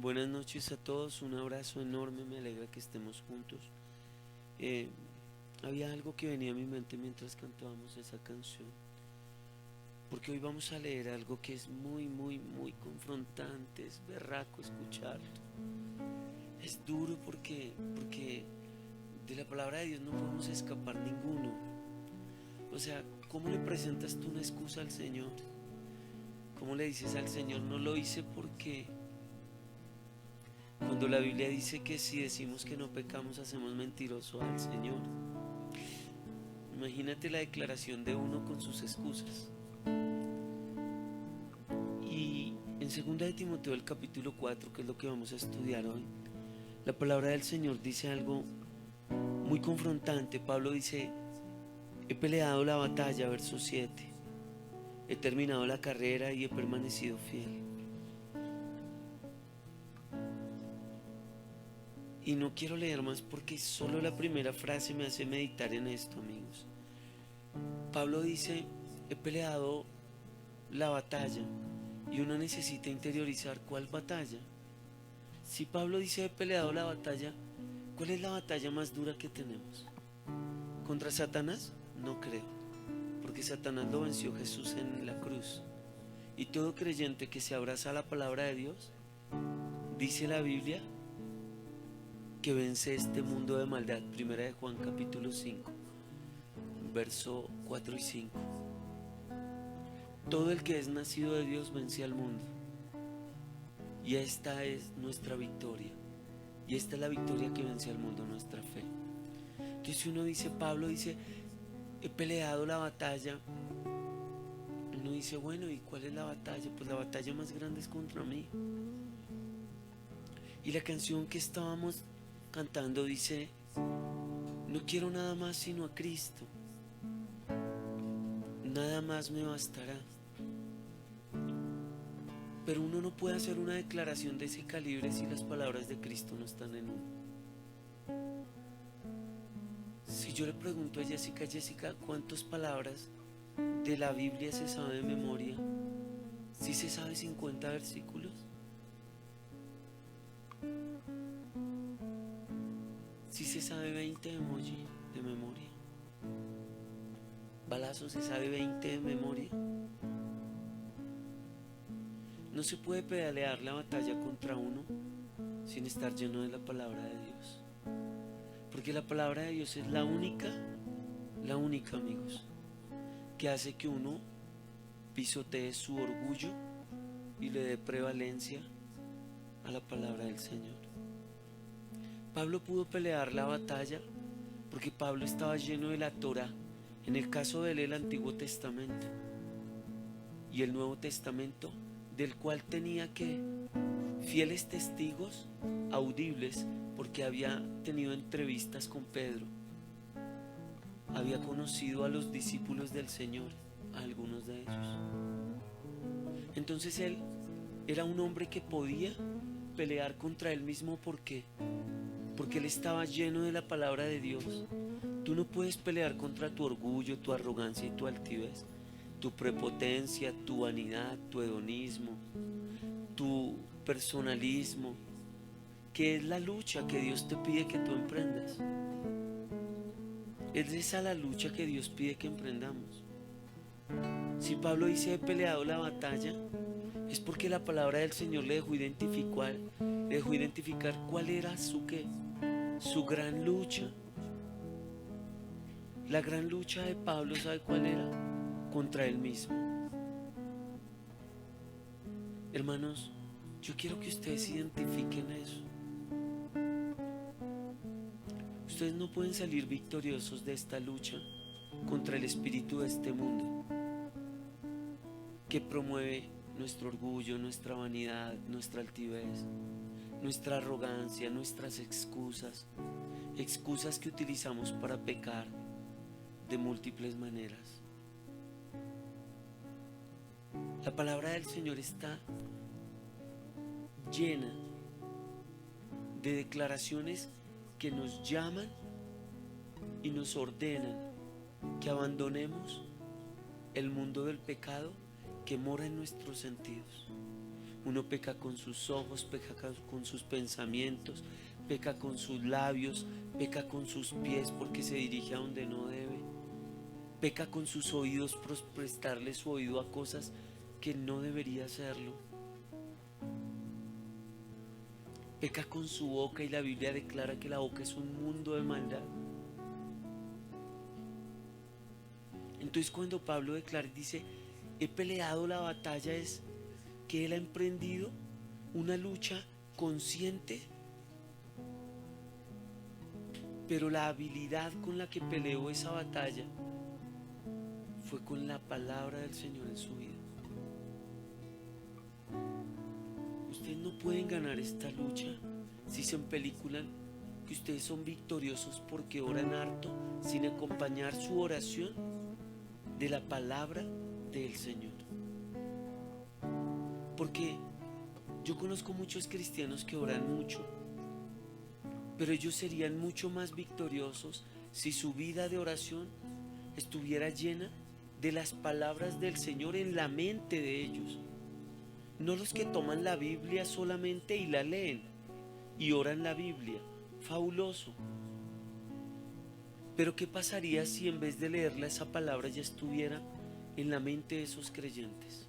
Buenas noches a todos, un abrazo enorme, me alegra que estemos juntos. Eh, Había algo que venía a mi mente mientras cantábamos esa canción, porque hoy vamos a leer algo que es muy confrontante, es berraco escucharlo. Es duro porque de la palabra de Dios no podemos escapar ninguno. O sea, ¿cómo le presentas tú una excusa al Señor? ¿Cómo le dices al Señor, no lo hice porque... Cuando la Biblia dice que si decimos que no pecamos, hacemos mentiroso al Señor. Imagínate la declaración de uno con sus excusas. Y en 2 de Timoteo, el capítulo 4, que es lo que vamos a estudiar hoy, la palabra del Señor dice algo muy confrontante. Pablo dice: he peleado la batalla, verso 7. He terminado la carrera y he permanecido fiel. Y no quiero leer más porque solo la primera frase me hace meditar en esto, amigos. Pablo dice: he peleado la batalla, y uno necesita interiorizar cuál batalla. Si Pablo dice: he peleado la batalla, ¿cuál es la batalla más dura que tenemos? ¿Contra Satanás? No creo, porque Satanás lo venció Jesús en la cruz. Y todo creyente que se abraza a la palabra de Dios, dice la Biblia, que vence este mundo de maldad. Primera de Juan capítulo 5, verso 4 y 5. Todo el que es nacido de Dios vence al mundo. Y esta es nuestra victoria. Y esta es la victoria que vence al mundo, nuestra fe. Entonces uno dice, Pablo dice: he peleado la batalla. Uno dice, bueno, ¿y cuál es la batalla? Pues la batalla más grande es contra mí. Y la canción que estábamos cantando dice: no quiero nada más sino a Cristo. Nada más me bastará. Pero uno no puede hacer una declaración de ese calibre si las palabras de Cristo no están en uno. Si yo le pregunto a Jessica: Jessica, ¿cuántas palabras de la Biblia se sabe de memoria? ¿Sí se sabe 50 versículos? ¿Sí se sabe 20 emoji de memoria? ¿Balazo se sabe 20 de memoria? No se puede pedalear la batalla contra uno sin estar lleno de la palabra de Dios. Porque la palabra de Dios es la única, amigos, que hace que uno pisotee su orgullo y le dé prevalencia a la palabra del Señor. Pablo pudo pelear la batalla porque Pablo estaba lleno de la Torá. En el caso de él, el Antiguo Testamento y el Nuevo Testamento, del cual tenía que fieles testigos audibles, porque había tenido entrevistas con Pedro, había conocido a los discípulos del Señor, a algunos de ellos. Entonces él era un hombre que podía pelear contra él mismo. ¿Por qué? Porque él estaba lleno de la palabra de Dios. Tú no puedes pelear contra tu orgullo, tu arrogancia y tu altivez, tu prepotencia, tu vanidad, tu hedonismo, tu personalismo, que es la lucha que Dios te pide que tú emprendas. Es esa la lucha que Dios pide que emprendamos. Si Pablo dice: he peleado la batalla, es porque la palabra del Señor le dejó identificar cuál era su gran lucha. La gran lucha de Pablo, ¿sabe cuál era? Contra él mismo. Hermanos, yo quiero que ustedes identifiquen eso. Ustedes no pueden salir victoriosos de esta lucha contra el espíritu de este mundo, que promueve nuestro orgullo, nuestra vanidad, nuestra altivez, nuestra arrogancia, nuestras excusas que utilizamos para pecar de múltiples maneras. La palabra del Señor está llena de declaraciones que nos llaman y nos ordenan que abandonemos el mundo del pecado que mora en nuestros sentidos. Uno peca con sus ojos, peca con sus pensamientos, peca con sus labios, peca con sus pies porque se dirige a donde no debe, peca con sus oídos por prestarle su oído a cosas que no debería hacerlo, peca con su boca y la Biblia declara que la boca es un mundo de maldad. Entonces cuando Pablo declara, dice, he peleado la batalla, es que él ha emprendido una lucha consciente, pero la habilidad con la que peleó esa batalla fue con la palabra del Señor en su vida. Ustedes no pueden ganar esta lucha si se empeliculan que ustedes son victoriosos porque oran harto sin acompañar su oración de la palabra del Señor. Porque yo conozco muchos cristianos que oran mucho, pero ellos serían mucho más victoriosos si su vida de oración estuviera llena de las palabras del Señor en la mente de ellos. No los que toman la Biblia solamente y la leen y oran la Biblia. Fabuloso. Pero ¿qué pasaría si en vez de leerla esa palabra ya estuviera en la mente de esos creyentes?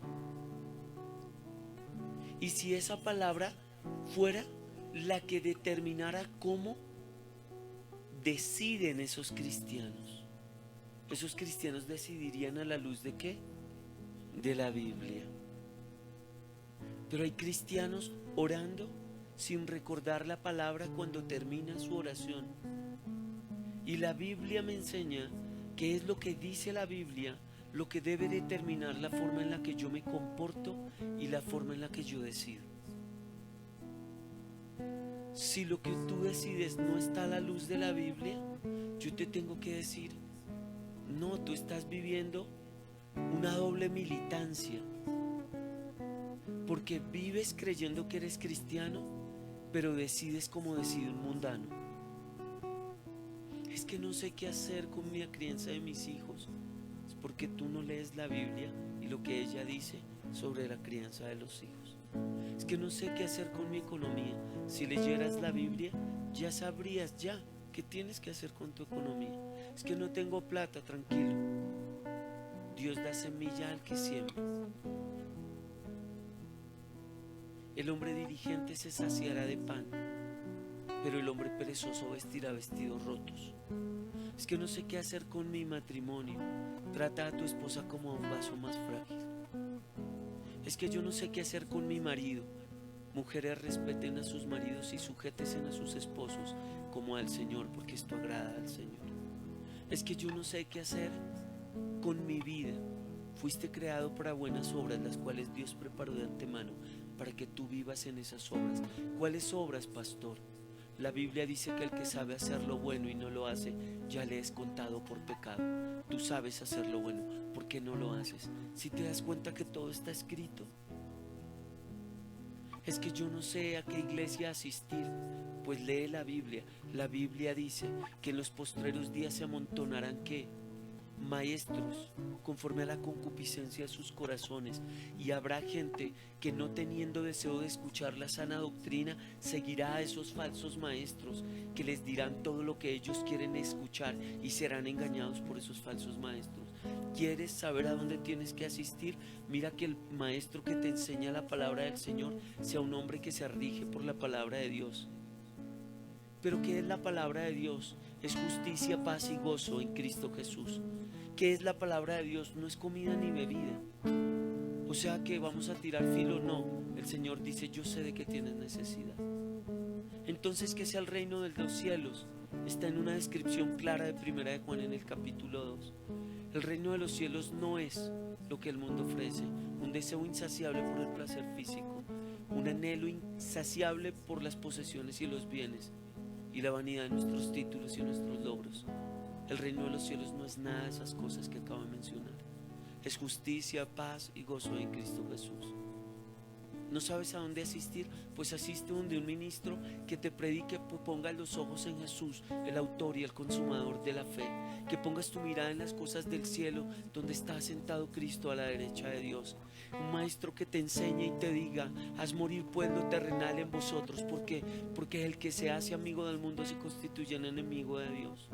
Y si esa palabra fuera la que determinara cómo deciden esos cristianos. Esos cristianos decidirían a la luz ¿de qué? De la Biblia. Pero hay cristianos orando sin recordar la palabra cuando termina su oración. Y la Biblia me enseña qué es lo que dice la Biblia, lo que debe determinar la forma en la que yo me comporto y la forma en la que yo decido. Si lo que tú decides no está a la luz de la Biblia, yo te tengo que decir, no, tú estás viviendo una doble militancia, porque vives creyendo que eres cristiano, pero decides como decide un mundano. Es que no sé qué hacer con mi crianza de mis hijos. Es porque tú no lees la Biblia y lo que ella dice sobre la crianza de los hijos. Es que no sé qué hacer con mi economía. Si leyeras la Biblia, ya sabrías ya qué tienes que hacer con tu economía. Es que no tengo plata, tranquilo. Dios da semilla al que siembra. El hombre diligente se saciará de pan, pero el hombre perezoso vestirá vestidos rotos. Es que no sé qué hacer con mi matrimonio. Trata a tu esposa como a un vaso más frágil. Es que yo no sé qué hacer con mi marido. Mujeres, respeten a sus maridos y sujétense a sus esposos como al Señor, porque esto agrada al Señor. Es que yo no sé qué hacer con mi vida. Fuiste creado para buenas obras, las cuales Dios preparó de antemano para que tú vivas en esas obras. ¿Cuáles obras, pastor? La Biblia dice que el que sabe hacer lo bueno y no lo hace, ya le es contado por pecado. Tú sabes hacer lo bueno, ¿por qué no lo haces? Si te das cuenta que todo está escrito. Es que yo no sé a qué iglesia asistir. Pues lee la Biblia. La Biblia dice que en los postreros días se amontonarán ¿qué? Maestros conforme a la concupiscencia de sus corazones, y habrá gente que no teniendo deseo de escuchar la sana doctrina seguirá a esos falsos maestros que les dirán todo lo que ellos quieren escuchar y serán engañados por esos falsos maestros. ¿Quieres saber a dónde tienes que asistir? Mira que el maestro que te enseña la palabra del Señor sea un hombre que se rige por la palabra de Dios. ¿Pero qué es la palabra de Dios? Es justicia, paz y gozo en Cristo Jesús. ¿Qué es la palabra de Dios? No es comida ni bebida. O sea que vamos a tirar filo, no. El Señor dice, yo sé de qué tienes necesidad. Entonces, ¿qué sea el reino de los cielos? Está en una descripción clara de 1 de Juan en el capítulo 2. El reino de los cielos no es lo que el mundo ofrece, un deseo insaciable por el placer físico, un anhelo insaciable por las posesiones y los bienes, y la vanidad de nuestros títulos y nuestros logros. El reino de los cielos no es nada de esas cosas que acabo de mencionar. Es justicia, paz y gozo en Cristo Jesús. ¿No sabes a dónde asistir? Pues asiste donde un ministro que te predique, ponga los ojos en Jesús, el autor y el consumador de la fe. Que pongas tu mirada en las cosas del cielo, donde está sentado Cristo a la derecha de Dios. Un maestro que te enseñe y te diga: haz morir pues lo terrenal en vosotros. ¿Por qué? Porque el que se hace amigo del mundo se constituye en enemigo de Dios.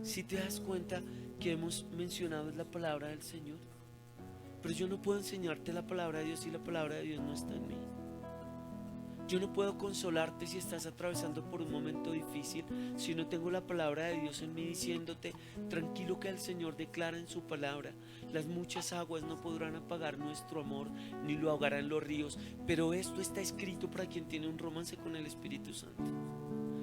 Si te das cuenta que hemos mencionado la palabra del Señor, pero yo no puedo enseñarte la palabra de Dios si la palabra de Dios no está en mí. Yo no puedo consolarte si estás atravesando por un momento difícil si no tengo la palabra de Dios en mí diciéndote: tranquilo, que el Señor declara en su palabra: las muchas aguas no podrán apagar nuestro amor, ni lo ahogarán los ríos. Pero esto está escrito para quien tiene un romance con el Espíritu Santo.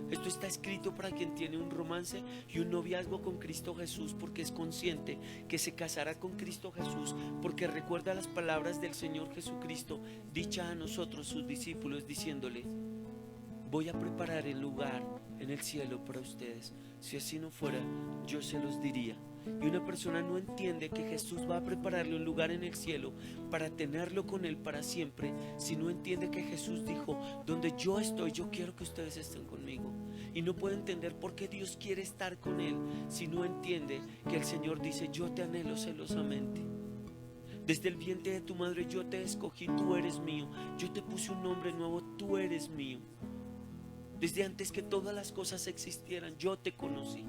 Esto está escrito para quien tiene un romance y un noviazgo con Cristo Jesús, porque es consciente que se casará con Cristo Jesús, porque recuerda las palabras del Señor Jesucristo dichas a nosotros, sus discípulos, diciéndole: voy a preparar el lugar en el cielo para ustedes. Si así no fuera, yo se los diría. Y una persona no entiende que Jesús va a prepararle un lugar en el cielo para tenerlo con Él para siempre, si no entiende que Jesús dijo: donde yo estoy, yo quiero que ustedes estén conmigo. Y no puede entender por qué Dios quiere estar con Él si no entiende que el Señor dice: yo te anhelo celosamente. Desde el vientre de tu madre yo te escogí, tú eres mío. Yo te puse un nombre nuevo, tú eres mío. Desde antes que todas las cosas existieran, yo te conocí.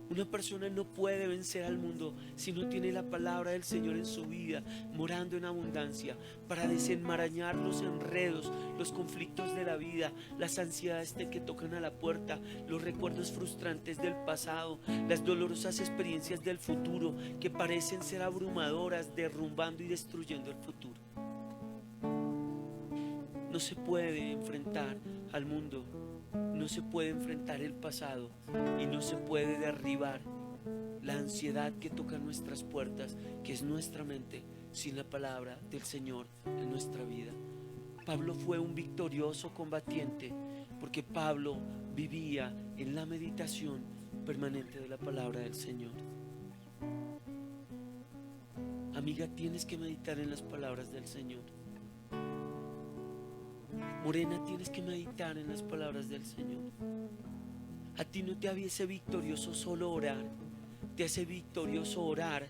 Una persona no puede vencer al mundo si no tiene la palabra del Señor en su vida, morando en abundancia, para desenmarañar los enredos, los conflictos de la vida, las ansiedades que tocan a la puerta, los recuerdos frustrantes del pasado, las dolorosas experiencias del futuro que parecen ser abrumadoras, derrumbando y destruyendo el futuro. No se puede enfrentar al mundo, no se puede enfrentar el pasado y no se puede derribar la ansiedad que toca nuestras puertas, que es nuestra mente, sin la palabra del Señor en nuestra vida. Pablo fue un victorioso combatiente porque Pablo vivía en la meditación permanente de la palabra del Señor. Amiga, tienes que meditar en las palabras del Señor. Morena, tienes que meditar en las palabras del Señor. A ti no te hace victorioso solo orar, te hace victorioso orar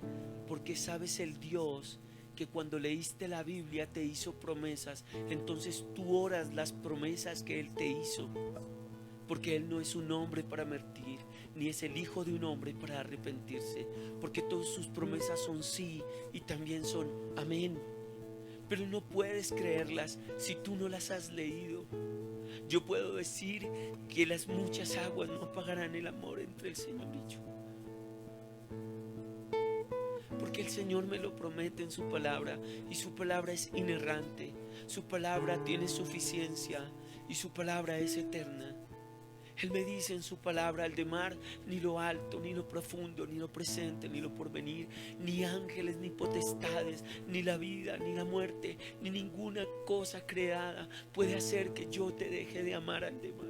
porque sabes el Dios que cuando leíste la Biblia te hizo promesas. Entonces tú oras las promesas que Él te hizo, porque Él no es un hombre para mentir, ni es el hijo de un hombre para arrepentirse, porque todas sus promesas son sí y también son amén. Pero no puedes creerlas si tú no las has leído. Yo puedo decir que las muchas aguas no apagarán el amor entre el Señor y yo, porque el Señor me lo promete en su palabra, y su palabra es inerrante, su palabra tiene suficiencia y su palabra es eterna. Él me dice en su palabra: al de mar, ni lo alto, ni lo profundo, ni lo presente, ni lo porvenir, ni ángeles, ni potestades, ni la vida, ni la muerte, ni ninguna cosa creada puede hacer que yo te deje de amar al de mar.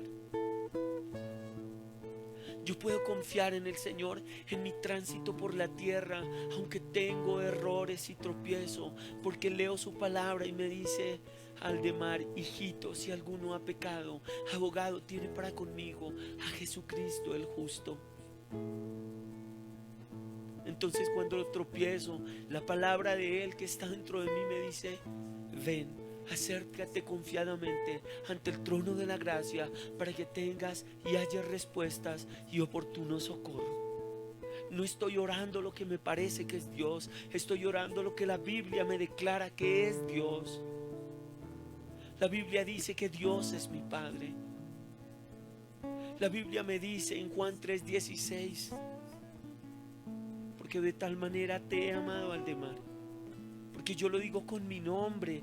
Yo puedo confiar en el Señor en mi tránsito por la tierra, aunque tengo errores y tropiezo, porque leo su palabra y me dice: al de mar, hijito, si alguno ha pecado, abogado tiene para conmigo a Jesucristo el justo. Entonces cuando tropiezo, la palabra de Él que está dentro de mí me dice: ven, acércate confiadamente ante el trono de la gracia para que tengas y halles respuestas y oportuno socorro. No estoy orando lo que me parece que es Dios, estoy orando lo que la Biblia me declara que es Dios. La Biblia dice que Dios es mi Padre. La Biblia me dice en Juan 3:16: porque de tal manera te he amado, Aldemar. Porque yo lo digo con mi nombre.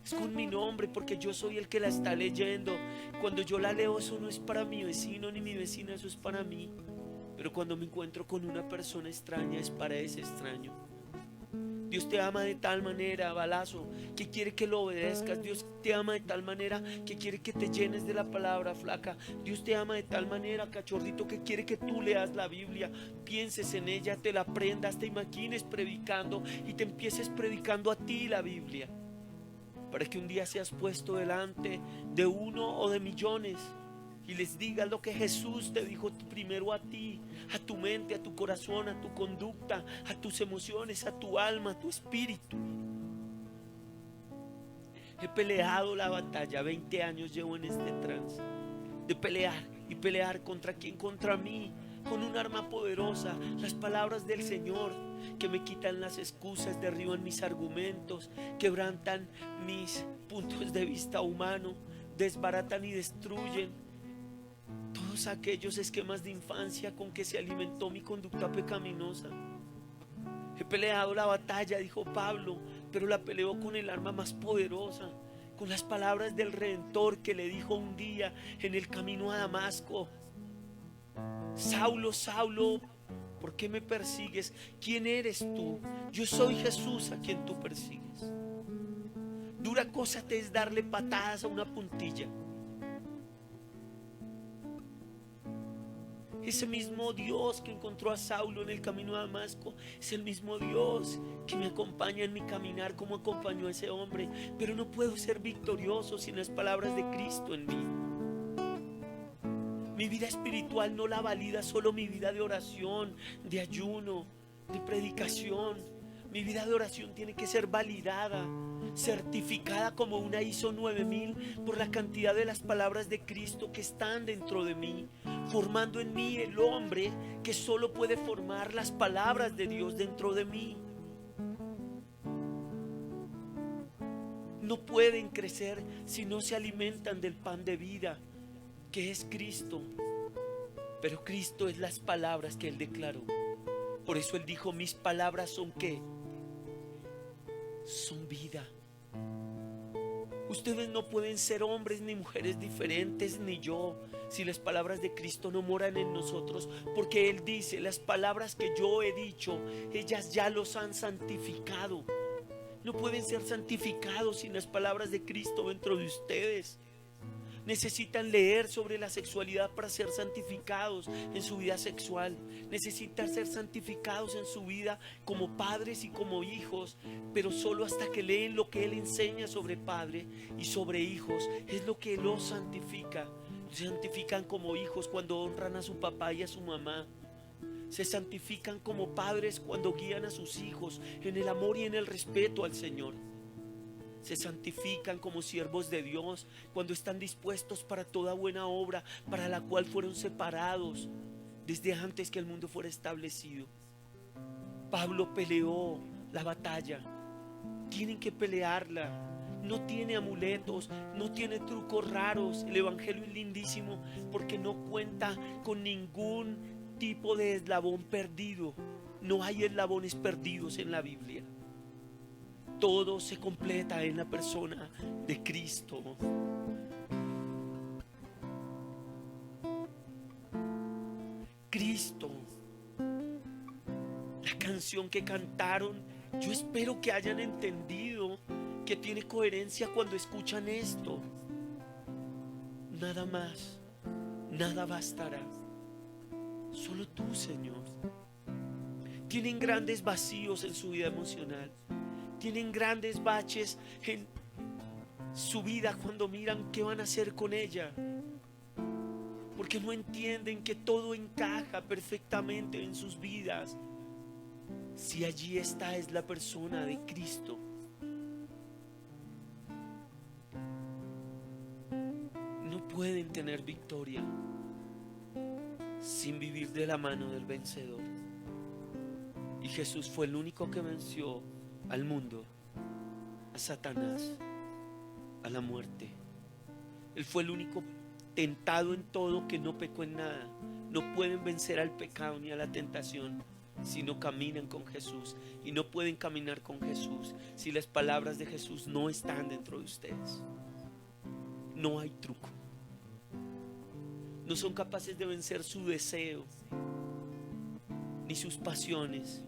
Es con mi nombre, porque yo soy el que la está leyendo. Cuando yo la leo, eso no es para mi vecino ni mi vecina, eso es para mí. Pero cuando me encuentro con una persona extraña, es para ese extraño. Dios te ama de tal manera, balazo, que quiere que lo obedezcas. Dios te ama de tal manera que quiere que te llenes de la palabra, flaca. Dios te ama de tal manera, cachorrito, que quiere que tú leas la Biblia, pienses en ella, te la aprendas, te imagines predicando y te empieces predicando a ti la Biblia, para que un día seas puesto delante de uno o de millones y les digas lo que Jesús te dijo primero a ti, a tu mente, a tu corazón, a tu conducta, a tus emociones, a tu alma, a tu espíritu. He peleado la batalla, 20 años llevo en este trance, de pelear y pelear. ¿Contra quién? Contra mí, con un arma poderosa, las palabras del Señor, que me quitan las excusas, derriban mis argumentos, quebrantan mis puntos de vista humano, desbaratan y destruyen todos aquellos esquemas de infancia con que se alimentó mi conducta pecaminosa. He peleado la batalla, dijo Pablo, pero la peleo con el arma más poderosa, con las palabras del Redentor, que le dijo un día en el camino a Damasco: Saulo, Saulo, ¿por qué me persigues? ¿Quién eres tú? Yo soy Jesús a quien tú persigues. Dura cosa te es darle patadas a una puntilla. Ese mismo Dios que encontró a Saulo en el camino a Damasco es el mismo Dios que me acompaña en mi caminar, como acompañó a ese hombre. Pero no puedo ser victorioso sin las palabras de Cristo en mí. Mi vida espiritual no la valida solo mi vida de oración, de ayuno, de predicación. Mi vida de oración tiene que ser validada, certificada como una ISO 9000 por la cantidad de las palabras de Cristo que están dentro de mí, formando en mí el hombre que solo puede formar las palabras de Dios dentro de mí. No pueden crecer si no se alimentan del pan de vida, que es Cristo. Pero Cristo es las palabras que Él declaró. Por eso Él dijo: mis palabras son ¿qué? Son vida. Ustedes no pueden ser hombres ni mujeres diferentes, ni yo, si las palabras de Cristo no moran en nosotros, porque Él dice: las palabras que yo he dicho, ellas ya los han santificado. No pueden ser santificados sin las palabras de Cristo dentro de ustedes. Necesitan leer sobre la sexualidad para ser santificados en su vida sexual. Necesitan ser santificados en su vida como padres y como hijos, pero solo hasta que leen lo que Él enseña sobre padre y sobre hijos es lo que los santifica. Se santifican como hijos cuando honran a su papá y a su mamá. Se santifican como padres cuando guían a sus hijos en el amor y en el respeto al Señor. Se santifican como siervos de Dios cuando están dispuestos para toda buena obra para la cual fueron separados desde antes que el mundo fuera establecido. Pablo peleó la batalla. Tienen que pelearla. No tiene amuletos, no tiene trucos raros. El evangelio es lindísimo porque no cuenta con ningún tipo de eslabón perdido. No hay eslabones perdidos en la Biblia. Todo se completa en la persona de Cristo. Cristo. La canción que cantaron, yo espero que hayan entendido que tiene coherencia cuando escuchan esto. Nada más, nada bastará. Solo tú, Señor. Tienen grandes vacíos en su vida emocional. Tienen grandes baches en su vida cuando miran qué van a hacer con ella, porque no entienden que todo encaja perfectamente en sus vidas si allí está es la persona de Cristo. No pueden tener victoria sin vivir de la mano del vencedor. Y Jesús fue el único que venció al mundo, a Satanás, a la muerte. Él fue el único tentado en todo que no pecó en nada. No pueden vencer al pecado ni a la tentación si no caminan con Jesús, y no pueden caminar con Jesús si las palabras de Jesús no están dentro de ustedes. No hay truco. No son capaces de vencer su deseo ni sus pasiones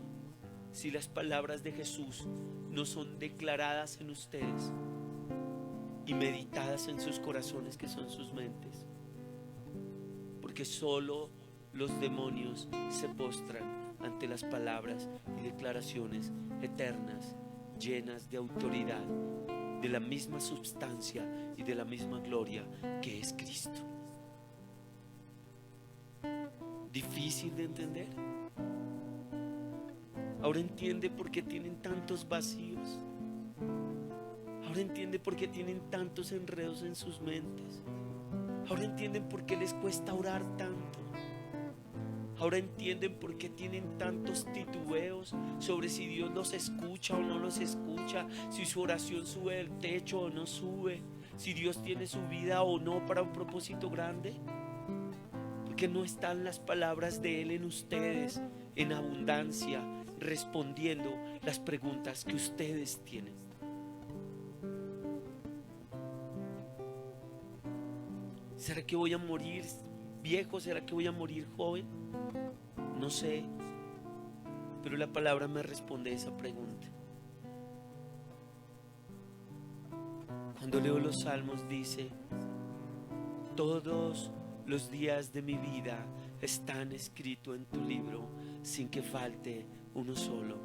si las palabras de Jesús no son declaradas en ustedes y meditadas en sus corazones, que son sus mentes. Porque solo los demonios se postran ante las palabras y declaraciones eternas, llenas de autoridad, de la misma substancia y de la misma gloria que es Cristo. ¿Difícil de entender? Ahora entiende por qué tienen tantos vacíos. Ahora entiende por qué tienen tantos enredos en sus mentes. Ahora entienden por qué les cuesta orar tanto. Ahora entienden por qué tienen tantos titubeos sobre si Dios los escucha o no los escucha, si su oración sube del techo o no sube, si Dios tiene su vida o no para un propósito grande. Porque no están las palabras de Él en ustedes en abundancia, respondiendo las preguntas que ustedes tienen. ¿Será que voy a morir viejo? ¿Será que voy a morir joven? No sé, pero la palabra me responde esa pregunta. Cuando leo los salmos dice: todos los días de mi vida están escritos en tu libro, sin que falte uno solo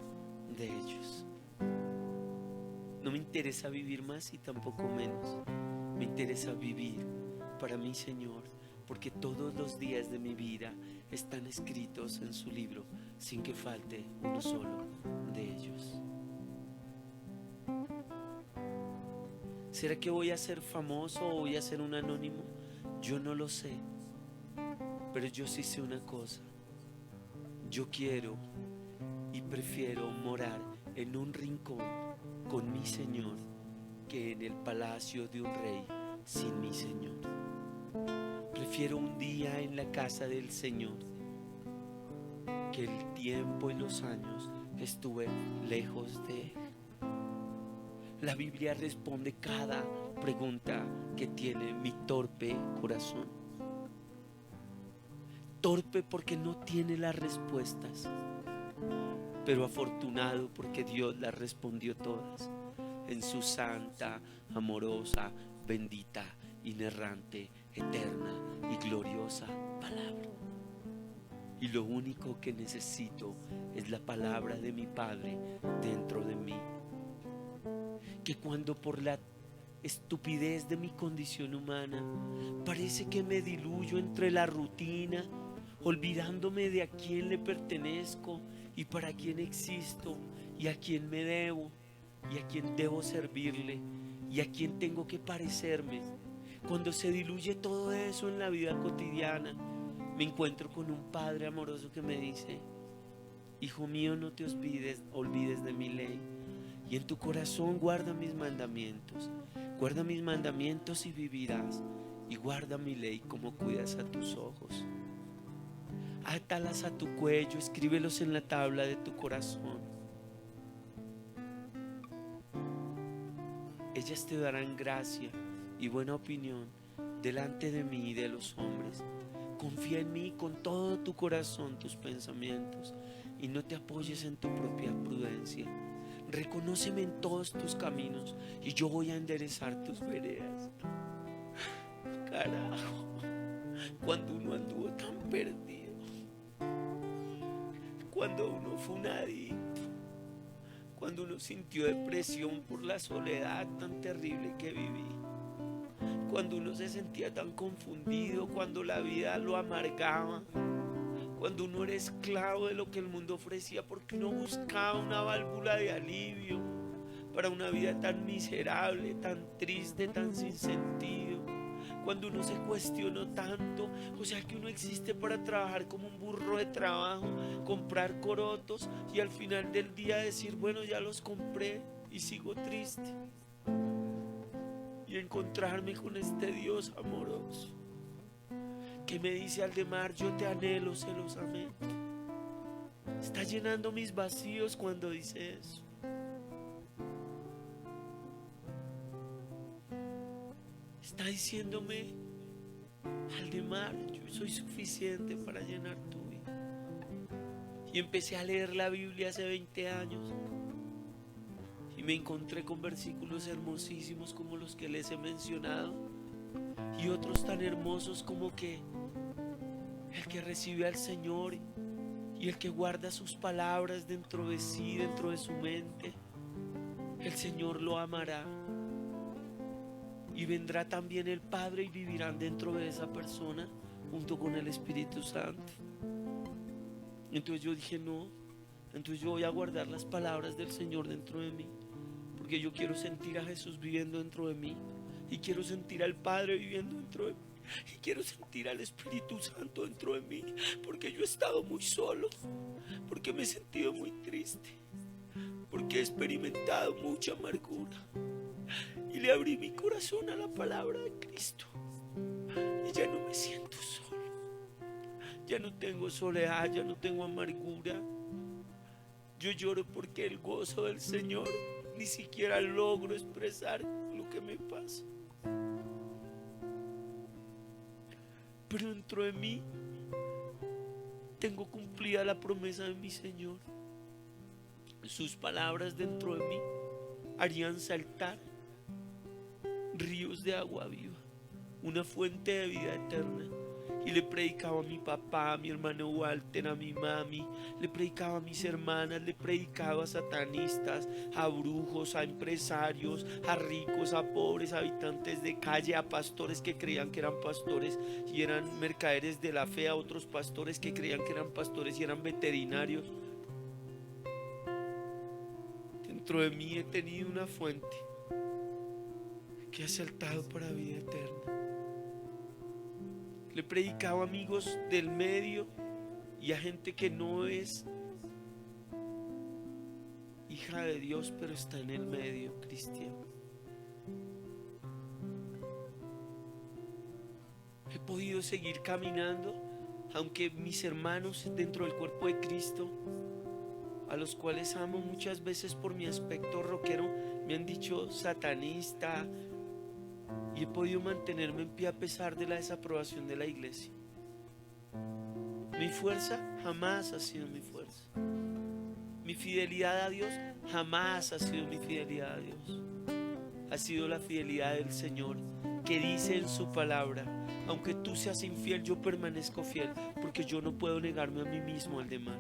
de ellos. No me interesa vivir más y tampoco menos. Me interesa vivir para mi Señor, porque todos los días de mi vida están escritos en su libro, sin que falte uno solo de ellos. ¿Será que voy a ser famoso o voy a ser un anónimo? Yo no lo sé, pero yo sí sé una cosa. Yo quiero y prefiero morar en un rincón con mi Señor que en el palacio de un rey sin mi Señor. Prefiero un día en la casa del Señor que el tiempo y los años que estuve lejos de Él. La Biblia responde cada pregunta que tiene mi torpe corazón. Torpe porque no tiene las respuestas, pero afortunado porque Dios las respondió todas en su santa, amorosa, bendita, inerrante, eterna y gloriosa palabra. Y lo único que necesito es la palabra de mi Padre dentro de mí, que cuando por la estupidez de mi condición humana parece que me diluyo entre la rutina, olvidándome de a quién le pertenezco y para quién existo y a quién me debo y a quién debo servirle y a quién tengo que parecerme. Cuando se diluye todo eso en la vida cotidiana, me encuentro con un Padre amoroso que me dice: hijo mío, no te olvides de mi ley, y en tu corazón guarda mis mandamientos. Guarda mis mandamientos y vivirás, y guarda mi ley como cuidas a tus ojos. Átalas a tu cuello, escríbelos en la tabla de tu corazón. Ellas te darán gracia y buena opinión delante de mí y de los hombres. Confía en mí con todo tu corazón, tus pensamientos, y no te apoyes en tu propia prudencia. Reconóceme en todos tus caminos y yo voy a enderezar tus veredas. Carajo, cuando uno anduvo tan perdido, cuando uno fue un adicto, cuando uno sintió depresión por la soledad tan terrible que viví, cuando uno se sentía tan confundido, cuando la vida lo amargaba, cuando uno era esclavo de lo que el mundo ofrecía porque uno buscaba una válvula de alivio para una vida tan miserable, tan triste, tan sin sentido. Cuando uno se cuestionó tanto, o sea que uno existe para trabajar como un burro de trabajo, comprar corotos y al final del día decir: bueno, ya los compré y sigo triste. Y encontrarme con este Dios amoroso que me dice: Aldemar, yo te anhelo celosamente. Está llenando mis vacíos cuando dice eso. Está diciéndome: Aldemar, yo soy suficiente para llenar tu vida. Y empecé a leer la Biblia hace 20 años. Y me encontré con versículos hermosísimos como los que les he mencionado. Y otros tan hermosos como que el que recibe al Señor y el que guarda sus palabras dentro de sí, dentro de su mente, el Señor lo amará. Y vendrá también el Padre y vivirán dentro de esa persona junto con el Espíritu Santo. Entonces yo dije, no, entonces yo voy a guardar las palabras del Señor dentro de mí, porque yo quiero sentir a Jesús viviendo dentro de mí, y quiero sentir al Padre viviendo dentro de mí, y quiero sentir al Espíritu Santo dentro de mí, porque yo he estado muy solo, porque me he sentido muy triste, porque he experimentado mucha amargura, y le abrí mi corazón a la palabra de Cristo, y ya no me siento solo. Ya no tengo soledad, ya no tengo amargura. Yo lloro porque el gozo del Señor ni siquiera logro expresar lo que me pasa. Pero dentro de mí tengo cumplida la promesa de mi Señor. Sus palabras dentro de mí harían saltar ríos de agua viva, una fuente de vida eterna. Y le predicaba a mi papá, a mi hermano Walter, a mi mami, le predicaba a mis hermanas, le predicaba a satanistas, a brujos, a empresarios, a ricos, a pobres, a habitantes de calle, a pastores que creían que eran pastores y eran mercaderes de la fe, a otros pastores que creían que eran pastores y eran veterinarios. Dentro de mí he tenido una fuente que ha saltado para vida eterna. Le predicaba a amigos del medio y a gente que no es hija de Dios, pero está en el medio cristiano. He podido seguir caminando, aunque mis hermanos dentro del cuerpo de Cristo, a los cuales amo muchas veces por mi aspecto rockero, me han dicho satanista, y he podido mantenerme en pie a pesar de la desaprobación de la iglesia. Mi fuerza jamás ha sido mi fuerza. Mi fidelidad a Dios jamás ha sido mi fidelidad a Dios. Ha sido la fidelidad del Señor, que dice en su palabra: aunque tú seas infiel, yo permanezco fiel, porque yo no puedo negarme a mí mismo al demás.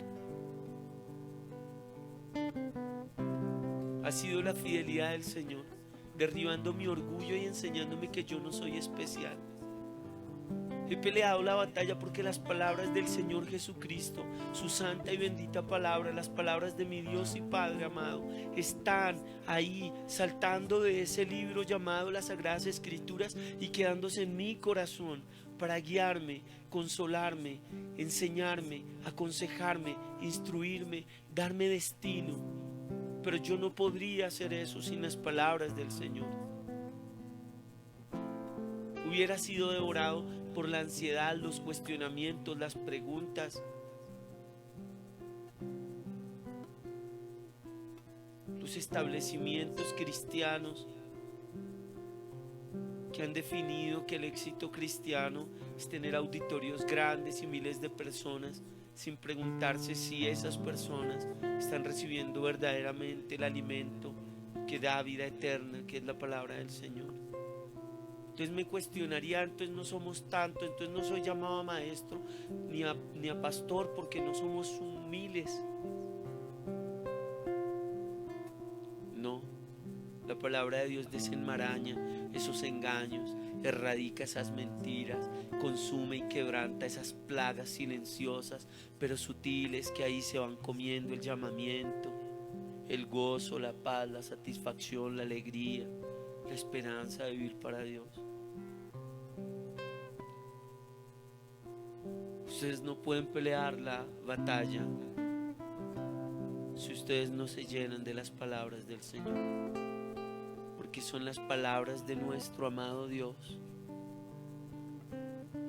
Ha sido la fidelidad del Señor, derribando mi orgullo y enseñándome que yo no soy especial. He peleado la batalla porque las palabras del Señor Jesucristo, su santa y bendita palabra, las palabras de mi Dios y Padre amado, están ahí saltando de ese libro llamado las Sagradas Escrituras y quedándose en mi corazón para guiarme, consolarme, enseñarme, aconsejarme, instruirme, darme destino. Pero yo no podría hacer eso sin las palabras del Señor. Hubiera sido devorado por la ansiedad, los cuestionamientos, las preguntas, los establecimientos cristianos que han definido que el éxito cristiano es tener auditorios grandes y miles de personas, sin preguntarse si esas personas están recibiendo verdaderamente el alimento que da vida eterna, que es la palabra del Señor. Entonces me cuestionaría: entonces no somos tanto, entonces no soy llamado a maestro ni a pastor, porque no somos miles. No, la palabra de Dios desenmaraña esos engaños, erradica esas mentiras, consume y quebranta esas plagas silenciosas pero sutiles que ahí se van comiendo el llamamiento, el gozo, la paz, la satisfacción, la alegría, la esperanza de vivir para Dios. Ustedes no pueden pelear la batalla si ustedes no se llenan de las palabras del Señor, porque son las palabras de nuestro amado Dios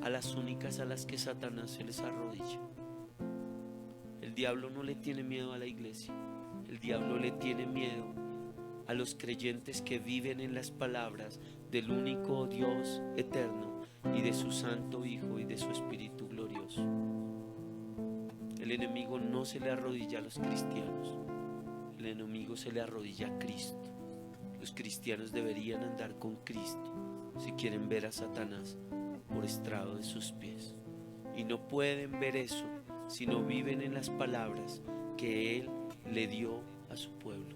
a las únicas a las que Satanás se les arrodilla. El diablo no le tiene miedo a la iglesia, el diablo le tiene miedo a los creyentes que viven en las palabras del único Dios eterno y de su Santo Hijo y de su Espíritu glorioso. El enemigo no se le arrodilla a los cristianos, el enemigo se le arrodilla a Cristo. Los cristianos deberían andar con Cristo si quieren ver a Satanás por estrado de sus pies. Y no pueden ver eso si no viven en las palabras que Él le dio a su pueblo.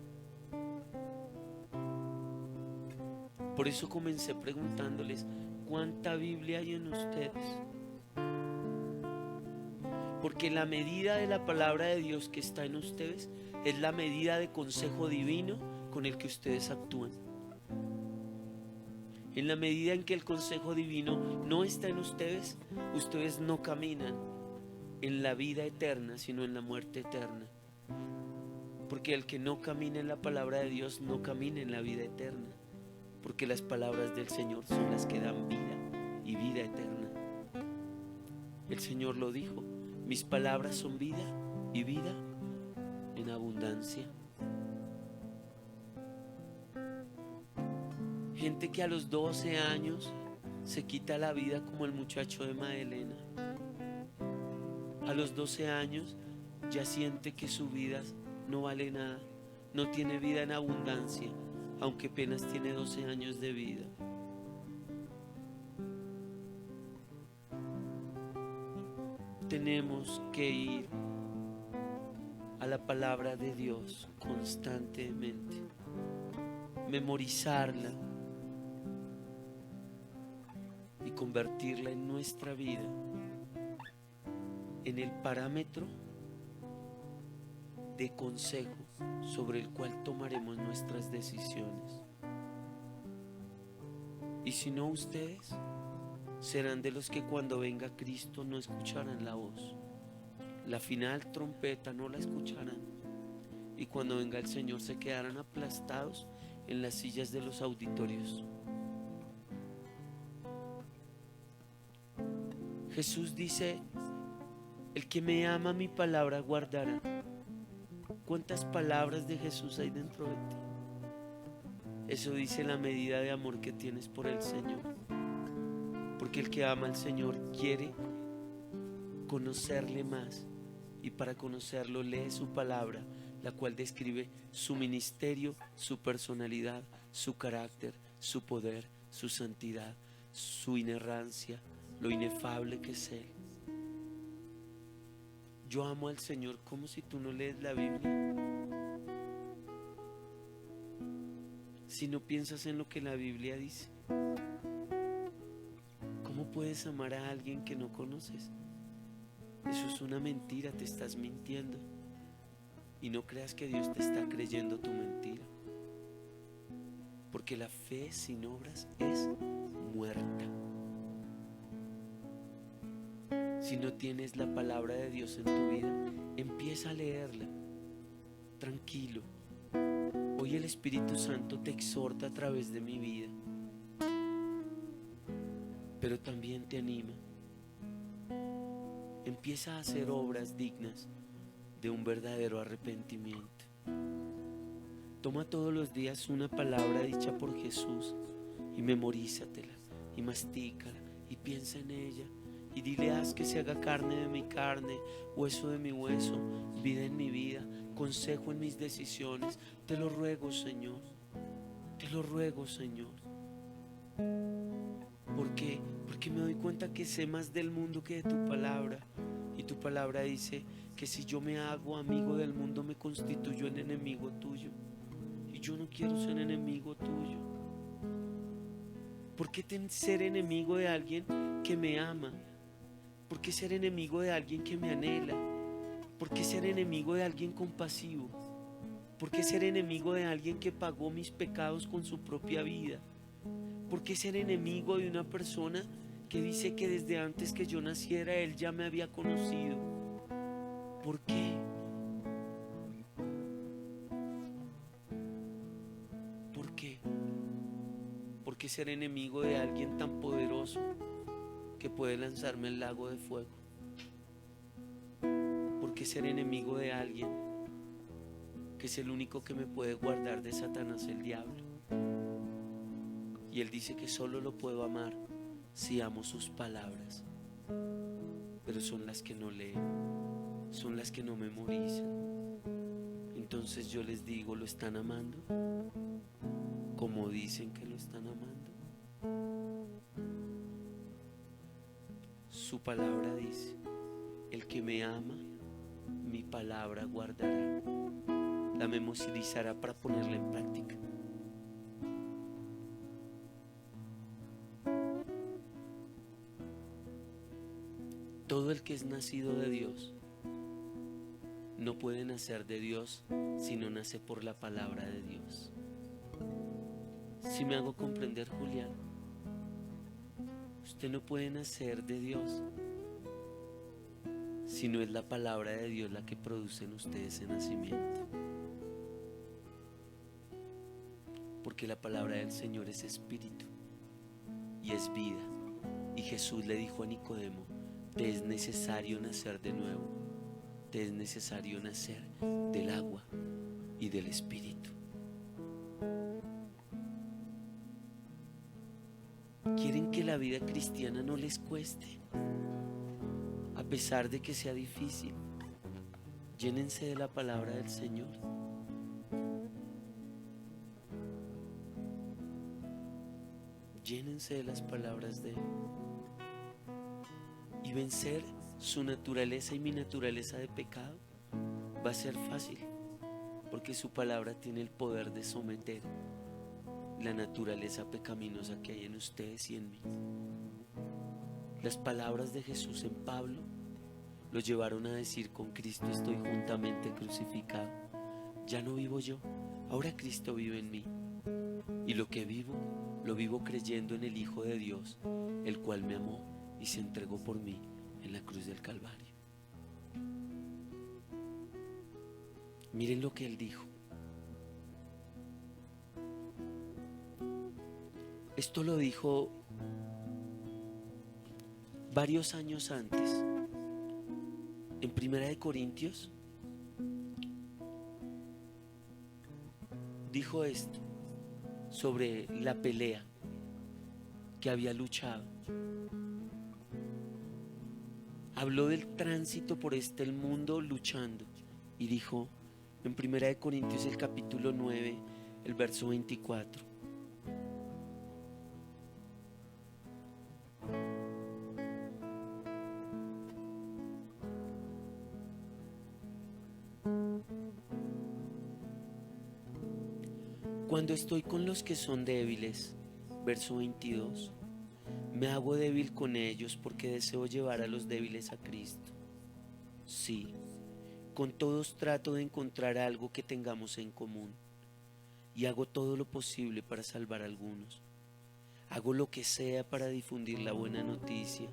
Por eso comencé preguntándoles: ¿cuánta Biblia hay en ustedes? Porque la medida de la palabra de Dios que está en ustedes es la medida de consejo divino con el que ustedes actúan. En la medida en que el consejo divino no está en ustedes, ustedes no caminan en la vida eterna, sino en la muerte eterna. Porque el que no camina en la palabra de Dios no camina en la vida eterna. Porque las palabras del Señor son las que dan vida y vida eterna. El Señor lo dijo: mis palabras son vida y vida en abundancia. Gente que a los 12 años se quita la vida, como el muchacho de Magdalena. A los 12 años ya siente que su vida no vale nada, no tiene vida en abundancia, aunque apenas tiene 12 años de vida. Tenemos que ir a la palabra de Dios constantemente, memorizarla y convertirla en nuestra vida, en el parámetro de consejo sobre el cual tomaremos nuestras decisiones. Y si no, ustedes serán de los que cuando venga Cristo no escucharán la voz. La final trompeta no la escucharán. Y cuando venga el Señor se quedarán aplastados en las sillas de los auditorios. Jesús dice: el que me ama mi palabra guardará. ¿Cuántas palabras de Jesús hay dentro de ti? Eso dice la medida de amor que tienes por el Señor. Porque el que ama al Señor quiere conocerle más, y para conocerlo lee su palabra, la cual describe su ministerio, su personalidad, su carácter, su poder, su santidad, su inerrancia, lo inefable que es Él. Yo amo al Señor. ¿Cómo si tú no lees la Biblia? Si no piensas en lo que la Biblia dice, ¿cómo puedes amar a alguien que no conoces? Eso es una mentira, te estás mintiendo. Y no creas que Dios te está creyendo tu mentira. Porque la fe sin obras es muerta. Si no tienes la palabra de Dios en tu vida, empieza a leerla, tranquilo. Hoy el Espíritu Santo te exhorta a través de mi vida, pero también te anima. Empieza a hacer obras dignas de un verdadero arrepentimiento. Toma todos los días una palabra dicha por Jesús y memorízatela y mastícala y piensa en ella. Y dile: haz que se haga carne de mi carne, hueso de mi hueso, vida en mi vida, consejo en mis decisiones. Te lo ruego, Señor. Te lo ruego, Señor. ¿Por qué? Porque me doy cuenta que sé más del mundo que de tu palabra. Y tu palabra dice que si yo me hago amigo del mundo, me constituyo en enemigo tuyo. Y yo no quiero ser enemigo tuyo. ¿Por qué ser enemigo de alguien que me ama? ¿Por qué ser enemigo de alguien que me anhela? ¿Por qué ser enemigo de alguien compasivo? ¿Por qué ser enemigo de alguien que pagó mis pecados con su propia vida? ¿Por qué ser enemigo de una persona que dice que desde antes que yo naciera Él ya me había conocido? ¿Por qué? ¿Por qué? ¿Por qué ser enemigo de alguien tan poderoso que puede lanzarme al lago de fuego? ¿Por qué ser enemigo de alguien que es el único que me puede guardar de Satanás, el diablo? Y Él dice que solo lo puedo amar si amo sus palabras, pero son las que no leo. son las que no memorizan. Entonces yo les digo, ¿lo están amando como dicen que lo están amando? Su palabra dice: el que me ama, mi palabra guardará. La memorizará para ponerla en práctica. Todo el que es nacido de Dios no puede nacer de Dios si no nace por la palabra de Dios. ¿Sí me hago comprender, Julián? Usted no puede nacer de Dios si no es la palabra de Dios la que produce en usted ese nacimiento. Porque la palabra del Señor es espíritu y es vida. Y Jesús le dijo a Nicodemo: te es necesario nacer de nuevo, te es necesario nacer del agua y del espíritu. ¿Quieren que la vida cristiana no les cueste? A pesar de que sea difícil, llénense de la palabra del Señor. Llénense de las palabras de Él. Y vencer su naturaleza y mi naturaleza de pecado va a ser fácil, porque su palabra tiene el poder de someter la naturaleza pecaminosa que hay en ustedes y en mí. Las palabras de Jesús en Pablo lo llevaron a decir: con Cristo estoy juntamente crucificado. Ya no vivo yo, ahora Cristo vive en mí. Y lo que vivo, lo vivo creyendo en el Hijo de Dios, el cual me amó y se entregó por mí en la cruz del Calvario. Miren lo que Él dijo. Esto lo dijo varios años antes. En 1 Corintios dijo esto sobre la pelea que había luchado. Habló del tránsito por el mundo luchando y dijo en 1 Corintios el capítulo 9, el verso 24: cuando estoy con los que son débiles, verso 22, me hago débil con ellos porque deseo llevar a los débiles a Cristo. Sí, con todos trato de encontrar algo que tengamos en común y hago todo lo posible para salvar a algunos. Hago lo que sea para difundir la buena noticia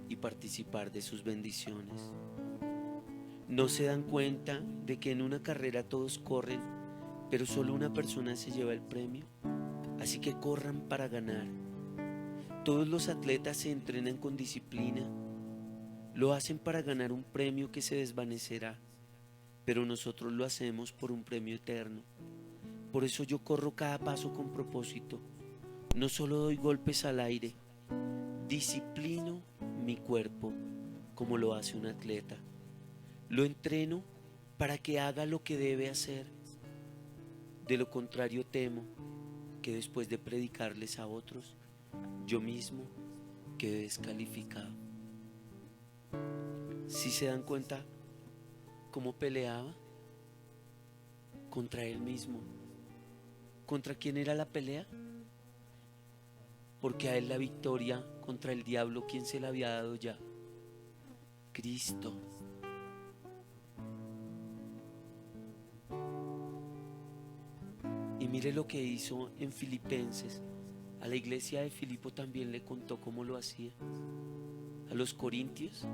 y participar de sus bendiciones. ¿No se dan cuenta de que en una carrera todos corren, pero solo una persona se lleva el premio? Así que corran para ganar. Todos los atletas se entrenan con disciplina. Lo hacen para ganar un premio que se desvanecerá, pero nosotros lo hacemos por un premio eterno. Por eso yo corro cada paso con propósito. No solo doy golpes al aire, disciplino mi cuerpo como lo hace un atleta. Lo entreno para que haga lo que debe hacer. De lo contrario, temo que después de predicarles a otros, yo mismo quedé descalificado. ¿Sí se dan cuenta cómo peleaba? Contra él mismo. ¿Contra quién era la pelea? Porque a él la victoria contra el diablo, ¿quién se la había dado ya? Cristo. Y mire lo que hizo en Filipenses. A la iglesia de Filipo también le contó cómo lo hacía. A los corintios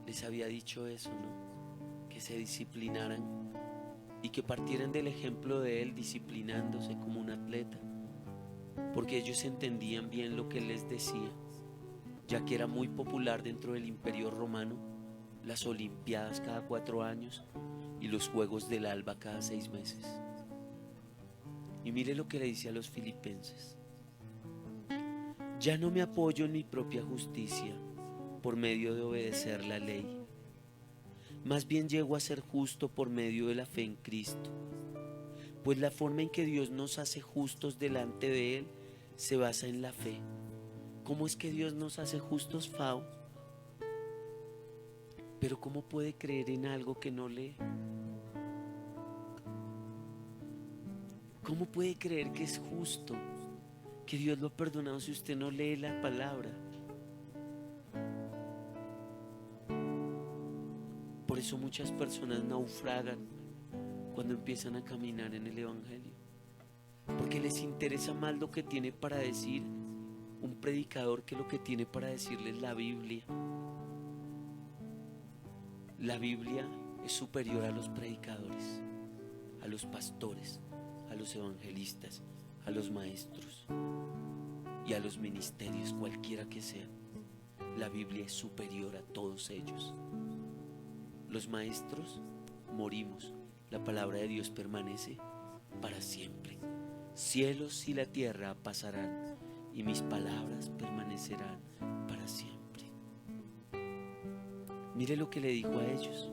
les había dicho eso, ¿no? Que se disciplinaran y que partieran del ejemplo de él disciplinándose como un atleta, porque ellos entendían bien lo que él les decía, ya que era muy popular dentro del Imperio Romano las Olimpiadas cada 4 años y los Juegos del Alba cada 6 meses. Y mire lo que le dice a los filipenses: ya no me apoyo en mi propia justicia por medio de obedecer la ley, Más bien llego a ser justo por medio de la fe en Cristo. Pues la forma en que Dios nos hace justos delante de Él se basa en la fe. ¿Cómo es que Dios nos hace justos, Fao? Pero ¿cómo puede creer en algo que no lee? ¿Cómo puede creer que es justo, que Dios lo ha perdonado si usted no lee la palabra? Por eso muchas personas naufragan cuando empiezan a caminar en el Evangelio, porque les interesa más lo que tiene para decir un predicador que lo que tiene para decirles la Biblia. La Biblia es superior a los predicadores, a los pastores, a los evangelistas, a los maestros y a los ministerios, cualquiera que sean. La Biblia es superior a todos ellos. Los maestros morimos, la palabra de Dios permanece para siempre. Cielos y la tierra pasarán y mis palabras permanecerán para siempre. Mire lo que le dijo a ellos.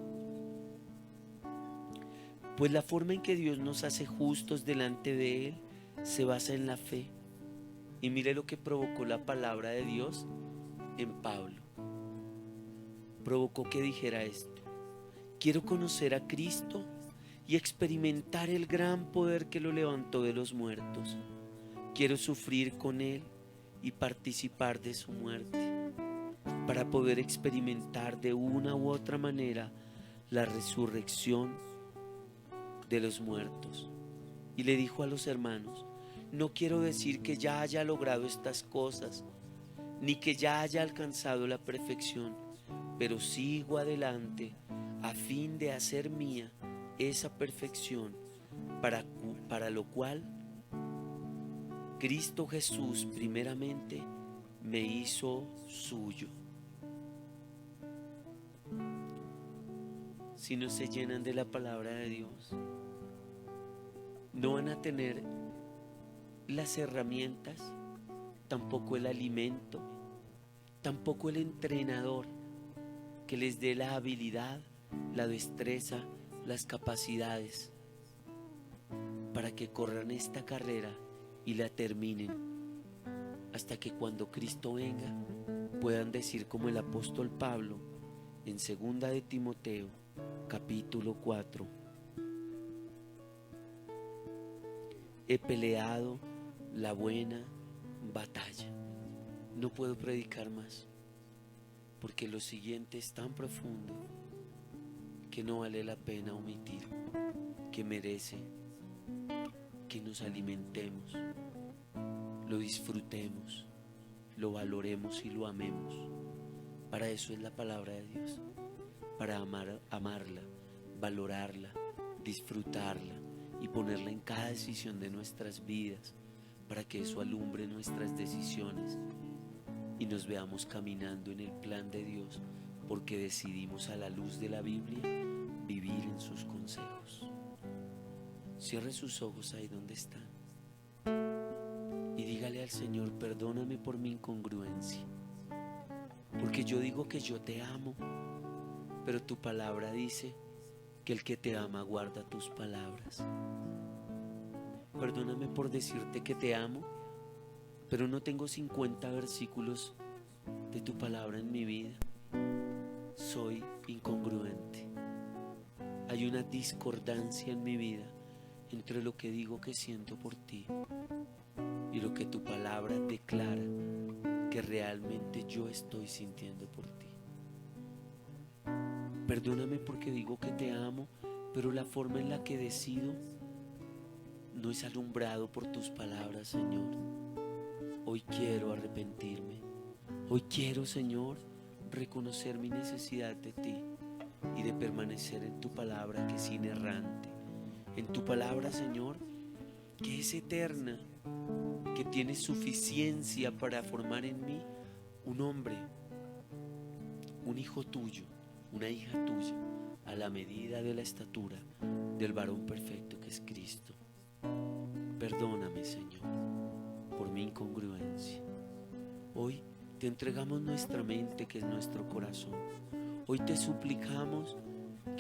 Pues la forma en que Dios nos hace justos delante de Él se basa en la fe. Y mire lo que provocó la palabra de Dios en Pablo. Provocó que dijera esto: quiero conocer a Cristo y experimentar el gran poder que lo levantó de los muertos. Quiero sufrir con Él y participar de su muerte, para poder experimentar de una u otra manera la resurrección de los muertos. Y le dijo a los hermanos: no quiero decir que ya haya logrado estas cosas, ni que ya haya alcanzado la perfección, pero sigo adelante a fin de hacer mía esa perfección, para lo cual Cristo Jesús primeramente me hizo suyo. Si no se llenan de la palabra de Dios, no van a tener las herramientas, tampoco el alimento, tampoco el entrenador que les dé la habilidad, la destreza, las capacidades para que corran esta carrera y la terminen, hasta que cuando Cristo venga puedan decir como el apóstol Pablo en 2 de Timoteo capítulo 4: he peleado la buena batalla. No puedo predicar más, porque lo siguiente es tan profundo que no vale la pena omitir, que merece que nos alimentemos, lo disfrutemos, lo valoremos y lo amemos. Para eso es la palabra de Dios, para amarla, valorarla, disfrutarla y ponerla en cada decisión de nuestras vidas, para que eso alumbre nuestras decisiones y nos veamos caminando en el plan de Dios, porque decidimos a la luz de la Biblia vivir en sus consejos. Cierre sus ojos ahí donde están y dígale al Señor: perdóname por mi incongruencia, porque yo digo que yo te amo, pero tu palabra dice que el que te ama guarda tus palabras. Perdóname por decirte que te amo, pero no tengo 50 versículos de tu palabra en mi vida. Soy incongruente. Hay una discordancia en mi vida entre lo que digo que siento por ti y lo que tu palabra declara que realmente yo estoy sintiendo por ti. Perdóname porque digo que te amo, pero la forma en la que decido no es alumbrado por tus palabras, Señor. Hoy quiero arrepentirme. Hoy quiero, Señor, reconocer mi necesidad de ti y de permanecer en tu palabra, que es inerrante. En tu palabra, Señor, que es eterna, que tiene suficiencia para formar en mí un hombre, un hijo tuyo, una hija tuya, a la medida de la estatura del varón perfecto que es Cristo. Perdóname, Señor, por mi incongruencia. Hoy te entregamos nuestra mente, que es nuestro corazón. Hoy te suplicamos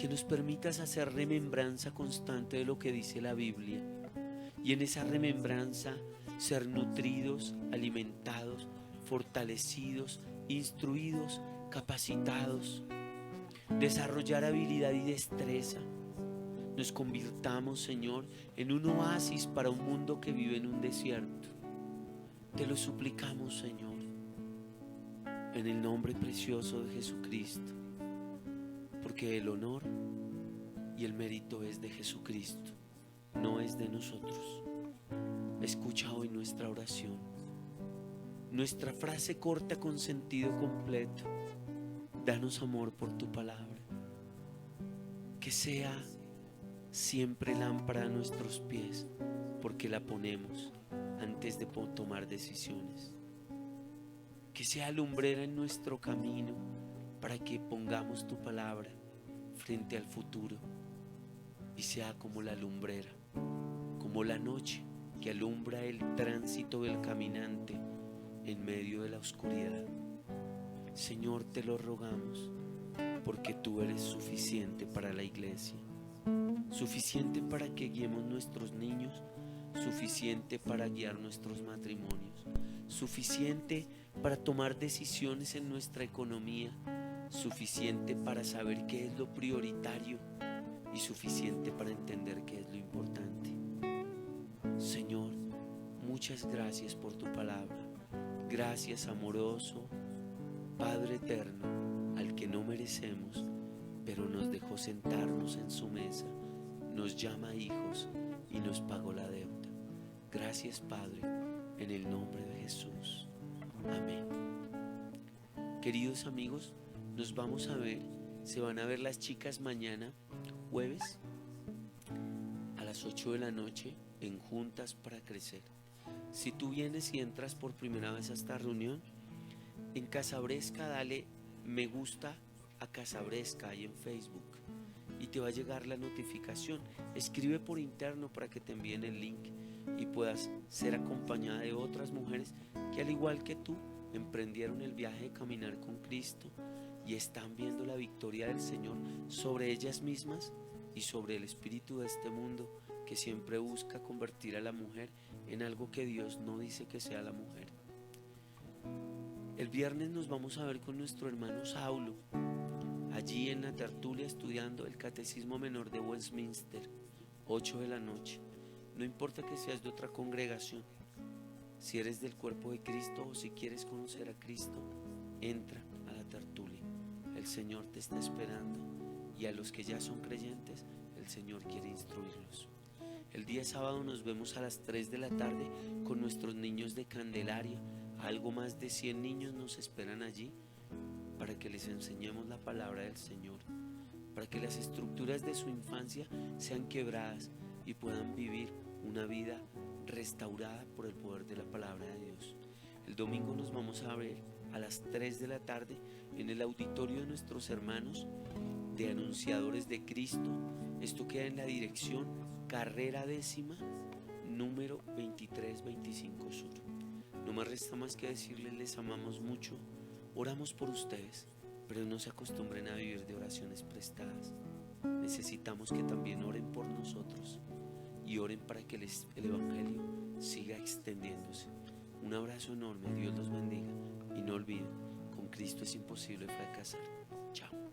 que nos permitas hacer remembranza constante de lo que dice la Biblia, y en esa remembranza ser nutridos, alimentados, fortalecidos, instruidos, capacitados, desarrollar habilidad y destreza. Nos convirtamos, Señor, en un oasis para un mundo que vive en un desierto. Te lo suplicamos, Señor, en el nombre precioso de Jesucristo, porque el honor y el mérito es de Jesucristo, no es de nosotros. Escucha hoy nuestra oración, nuestra frase corta con sentido completo. Danos amor por tu palabra, que sea siempre lámpara a nuestros pies, porque la ponemos antes de tomar decisiones. Que sea lumbrera en nuestro camino, para que pongamos tu palabra frente al futuro y sea como la lumbrera, como la noche que alumbra el tránsito del caminante en medio de la oscuridad. Señor, te lo rogamos, porque tú eres suficiente para la iglesia, suficiente para que guiemos nuestros niños, suficiente para guiar nuestros matrimonios, suficiente para tomar decisiones en nuestra economía, suficiente para saber qué es lo prioritario y suficiente para entender qué es lo importante. Señor, muchas gracias por tu palabra. Gracias, amoroso Padre eterno, al que no merecemos, pero nos dejó sentarnos en su mesa, nos llama hijos y nos pagó la deuda. Gracias, Padre, en el nombre de Jesús. Amén. Queridos amigos, nos vamos a ver, se van a ver las chicas mañana, jueves, a las 8 de la noche, en Juntas para Crecer. Si tú vienes y entras por primera vez a esta reunión, en Casabresca dale me gusta a Casabresca ahí en Facebook y te va a llegar la notificación. Escribe por interno para que te envíen el link y puedas ser acompañada de otras mujeres que al igual que tú emprendieron el viaje de caminar con Cristo y están viendo la victoria del Señor sobre ellas mismas y sobre el espíritu de este mundo que siempre busca convertir a la mujer en algo que Dios no dice que sea la mujer. El viernes nos vamos a ver con nuestro hermano Saulo, allí en la tertulia estudiando el Catecismo Menor de Westminster, 8 de la noche. No importa que seas de otra congregación, si eres del cuerpo de Cristo o si quieres conocer a Cristo, entra a la tertulia. El Señor te está esperando y a los que ya son creyentes, el Señor quiere instruirlos. El día sábado nos vemos a las 3 de la tarde con nuestros niños de Candelaria. Algo más de 100 niños nos esperan allí para que les enseñemos la palabra del Señor, para que las estructuras de su infancia sean quebradas y puedan vivir una vida restaurada por el poder de la palabra de Dios. El domingo nos vamos a ver a las 3 de la tarde en el auditorio de nuestros hermanos de Anunciadores de Cristo. Esto queda en la dirección Carrera Décima, número 2325 Sur. No me resta más que decirles, les amamos mucho, oramos por ustedes, pero no se acostumbren a vivir de oraciones prestadas. Necesitamos que también oren por nosotros y oren para que el Evangelio siga extendiéndose. Un abrazo enorme, Dios los bendiga y no olviden, con Cristo es imposible fracasar. Chao.